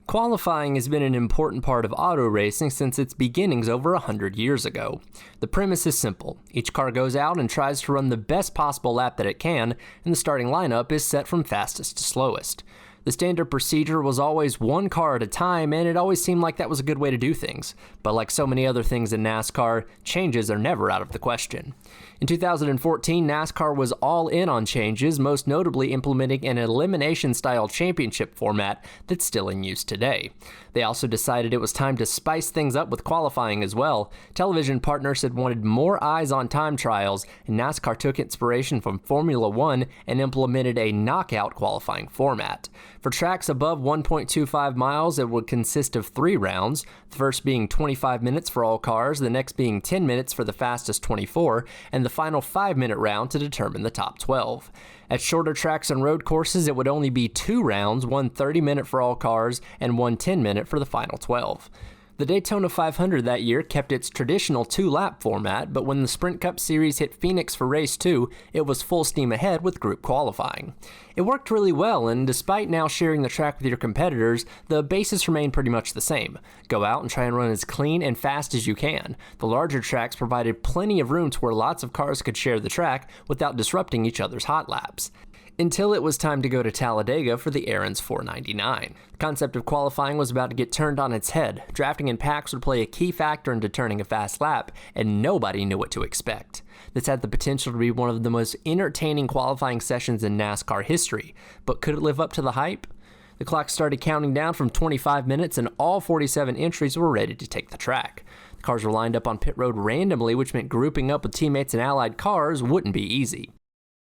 Qualifying has been an important part of auto racing since its beginnings over 100 years ago. The premise is simple. Each car goes out and tries to run the best possible lap that it can, and the starting lineup is set from fastest to slowest. The standard procedure was always one car at a time, and it always seemed like that was a good way to do things. But like so many other things in NASCAR, changes are never out of the question. In 2014, NASCAR was all in on changes, most notably implementing an elimination-style championship format that's still in use today. They also decided it was time to spice things up with qualifying as well. Television partners had wanted more eyes on time trials, and NASCAR took inspiration from Formula One and implemented a knockout qualifying format. For tracks above 1.25 miles, it would consist of 3 rounds, the first being 25 minutes for all cars, the next being 10 minutes for the fastest 24, and the final 5-minute round to determine the top 12. At shorter tracks and road courses, it would only be 2 rounds, one 30-minute for all cars and one 10-minute for the final 12. The Daytona 500 that year kept its traditional 2-lap format, but when the Sprint Cup Series hit Phoenix for Race 2, it was full steam ahead with group qualifying. It worked really well, and despite now sharing the track with your competitors, the basis remained pretty much the same. Go out and try and run as clean and fast as you can. The larger tracks provided plenty of room to where lots of cars could share the track without disrupting each other's hot laps. Until it was time to go to Talladega for the Aaron's 499. The concept of qualifying was about to get turned on its head. Drafting in packs would play a key factor in determining a fast lap, and nobody knew what to expect. This had the potential to be one of the most entertaining qualifying sessions in NASCAR history, but could it live up to the hype? The clock started counting down from 25 minutes, and all 47 entries were ready to take the track. The cars were lined up on pit road randomly, which meant grouping up with teammates and allied cars wouldn't be easy.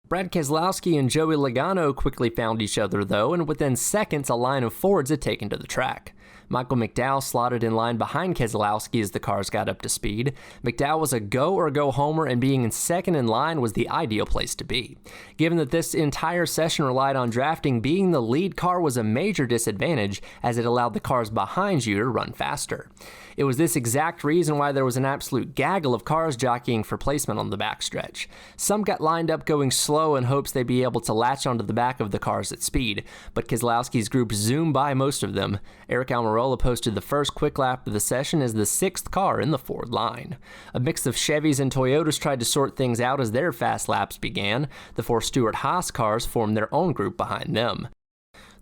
Brad Keselowski and Joey Logano quickly found each other though, and within seconds a line of Fords had taken to the track. Michael McDowell slotted in line behind Keselowski as the cars got up to speed. McDowell was a go-or-go-homer, and being in second in line was the ideal place to be. Given that this entire session relied on drafting, being the lead car was a major disadvantage as it allowed the cars behind you to run faster. It was this exact reason why there was an absolute gaggle of cars jockeying for placement on the backstretch. Some got lined up going slow in hopes they'd be able to latch onto the back of the cars at speed, but Keselowski's group zoomed by most of them. Eric Almirola posted the first quick lap of the session as the 6th car in the Ford line. A mix of Chevys and Toyotas tried to sort things out as their fast laps began. The 4 Stewart-Haas cars formed their own group behind them.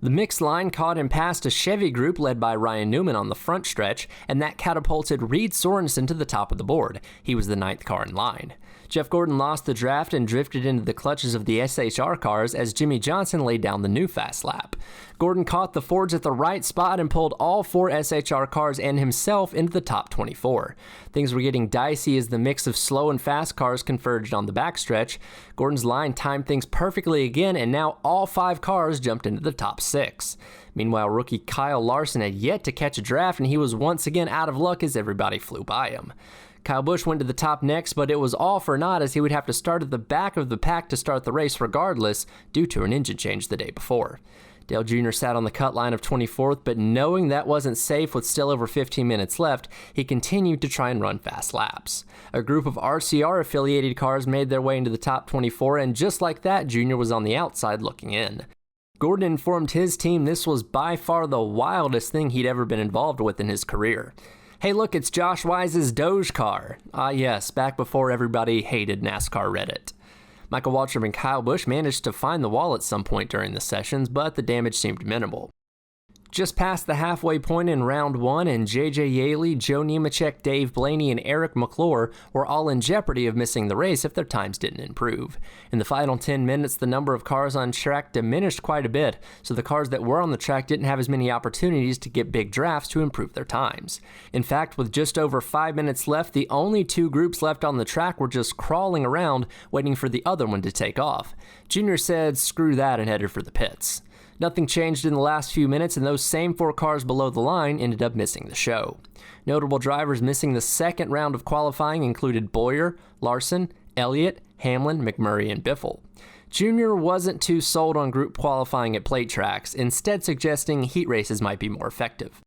The mixed line caught and passed a Chevy group led by Ryan Newman on the front stretch, and that catapulted Reed Sorensen to the top of the board. He was the 9th car in line. Jeff Gordon lost the draft and drifted into the clutches of the SHR cars as Jimmy Johnson laid down the new fast lap. Gordon caught the Fords at the right spot and pulled all 4 SHR cars and himself into the top 24. Things were getting dicey as the mix of slow and fast cars converged on the backstretch. Gordon's line timed things perfectly again, and now all 5 cars jumped into the top 6. Meanwhile, rookie Kyle Larson had yet to catch a draft, and he was once again out of luck as everybody flew by him. Kyle Busch went to the top next, but it was all for naught as he would have to start at the back of the pack to start the race regardless due to an engine change the day before. Dale Jr. sat on the cut line of 24th, but knowing that wasn't safe with still over 15 minutes left, he continued to try and run fast laps. A group of RCR-affiliated cars made their way into the top 24, and just like that, Jr. was on the outside looking in. Gordon informed his team this was by far the wildest thing he'd ever been involved with in his career. Hey look, it's Josh Wise's Doge car. Ah yes, back before everybody hated NASCAR Reddit. Michael Waltrip and Kyle Busch managed to find the wall at some point during the sessions, but the damage seemed minimal. Just past the halfway point in round 1, and J.J. Yaley, Joe Nemechek, Dave Blaney, and Eric McClure were all in jeopardy of missing the race if their times didn't improve. In the final 10 minutes, the number of cars on track diminished quite a bit, so the cars that were on the track didn't have as many opportunities to get big drafts to improve their times. In fact, with just over 5 minutes left, the only 2 groups left on the track were just crawling around, waiting for the other one to take off. Junior said, "Screw that," and headed for the pits. Nothing changed in the last few minutes, and those same 4 cars below the line ended up missing the show. Notable drivers missing the second round of qualifying included Bowyer, Larson, Elliott, Hamlin, McMurray, and Biffle. Junior wasn't too sold on group qualifying at plate tracks, instead suggesting heat races might be more effective.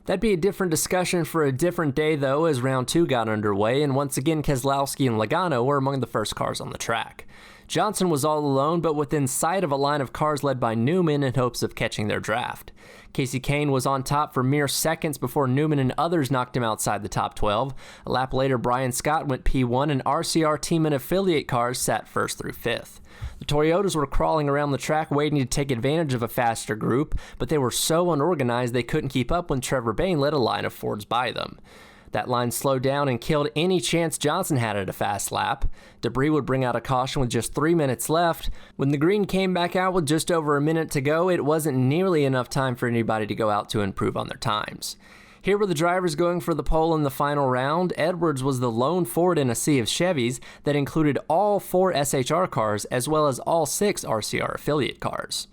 That'd be a different discussion for a different day though, as round 2 got underway, and once again Keselowski and Logano were among the first cars on the track. Johnson was all alone, but within sight of a line of cars led by Newman in hopes of catching their draft. Casey Kane was on top for mere seconds before Newman and others knocked him outside the top 12. A lap later, Brian Scott went P1, and RCR team and affiliate cars sat first through fifth. The Toyotas were crawling around the track waiting to take advantage of a faster group, but they were so unorganized they couldn't keep up when Trevor Bayne led a line of Fords by them. That line slowed down and killed any chance Johnson had at a fast lap. Debris would bring out a caution with just 3 minutes left. When the green came back out with just over a minute to go, it wasn't nearly enough time for anybody to go out to improve on their times. Here were the drivers going for the pole in the final round. Edwards was the lone Ford in a sea of Chevys that included all 4 SHR cars as well as all 6 RCR affiliate cars.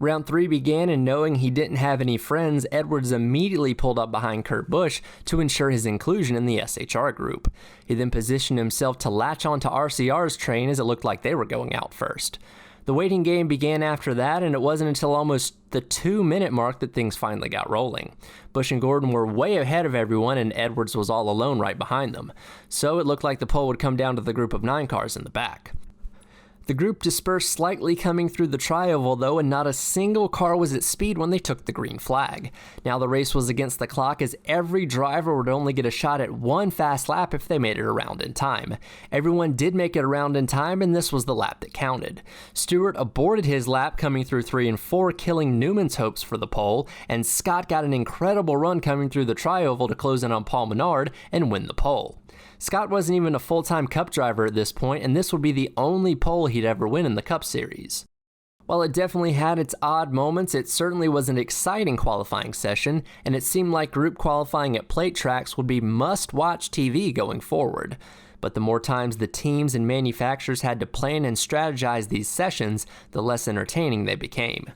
Round 3 began, and knowing he didn't have any friends, Edwards immediately pulled up behind Kurt Busch to ensure his inclusion in the SHR group. He then positioned himself to latch onto RCR's train as it looked like they were going out first. The waiting game began after that, and it wasn't until almost the 2-minute mark that things finally got rolling. Busch and Gordon were way ahead of everyone, and Edwards was all alone right behind them. So it looked like the pole would come down to the group of 9 cars in the back. The group dispersed slightly coming through the tri-oval though, and not a single car was at speed when they took the green flag. Now the race was against the clock, as every driver would only get a shot at 1 fast lap if they made it around in time. Everyone did make it around in time, and this was the lap that counted. Stewart aborted his lap coming through 3 and 4, killing Newman's hopes for the pole, and Scott got an incredible run coming through the tri-oval to close in on Paul Menard and win the pole. Scott wasn't even a full-time Cup driver at this point, and this would be the only pole he'd ever win in the Cup Series. While it definitely had its odd moments, it certainly was an exciting qualifying session, and it seemed like group qualifying at plate tracks would be must-watch TV going forward. But the more times the teams and manufacturers had to plan and strategize these sessions, the less entertaining they became.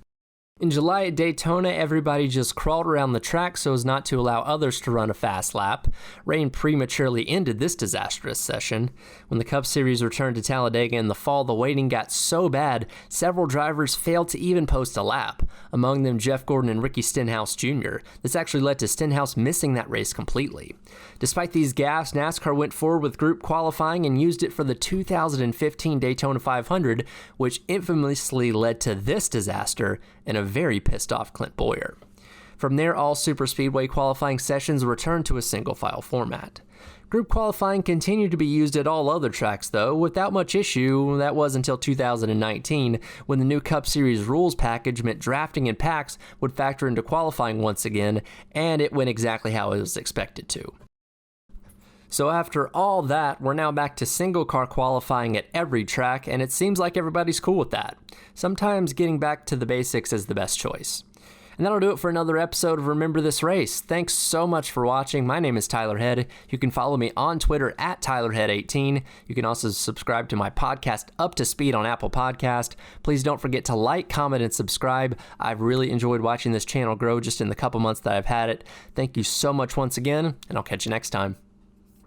In July at Daytona, everybody just crawled around the track so as not to allow others to run a fast lap. Rain prematurely ended this disastrous session. When the Cup Series returned to Talladega in the fall, the waiting got so bad, several drivers failed to even post a lap. Among them, Jeff Gordon and Ricky Stenhouse Jr. This actually led to Stenhouse missing that race completely. Despite these gaffes, NASCAR went forward with group qualifying and used it for the 2015 Daytona 500, which infamously led to this disaster and a very pissed off Clint Bowyer. From there, all superspeedway qualifying sessions returned to a single file format. Group qualifying continued to be used at all other tracks though, without much issue. That was until 2019, when the new Cup Series rules package meant drafting in packs would factor into qualifying once again, and it went exactly how it was expected to. So after all that, we're now back to single car qualifying at every track, and it seems like everybody's cool with that. Sometimes getting back to the basics is the best choice. And that'll do it for another episode of Remember This Race. Thanks so much for watching. My name is Tyler Head. You can follow me on Twitter at TylerHead18. You can also subscribe to my podcast Up to Speed on Apple Podcast. Please don't forget to like, comment, and subscribe. I've really enjoyed watching this channel grow just in the couple months that I've had it. Thank you so much once again, and I'll catch you next time.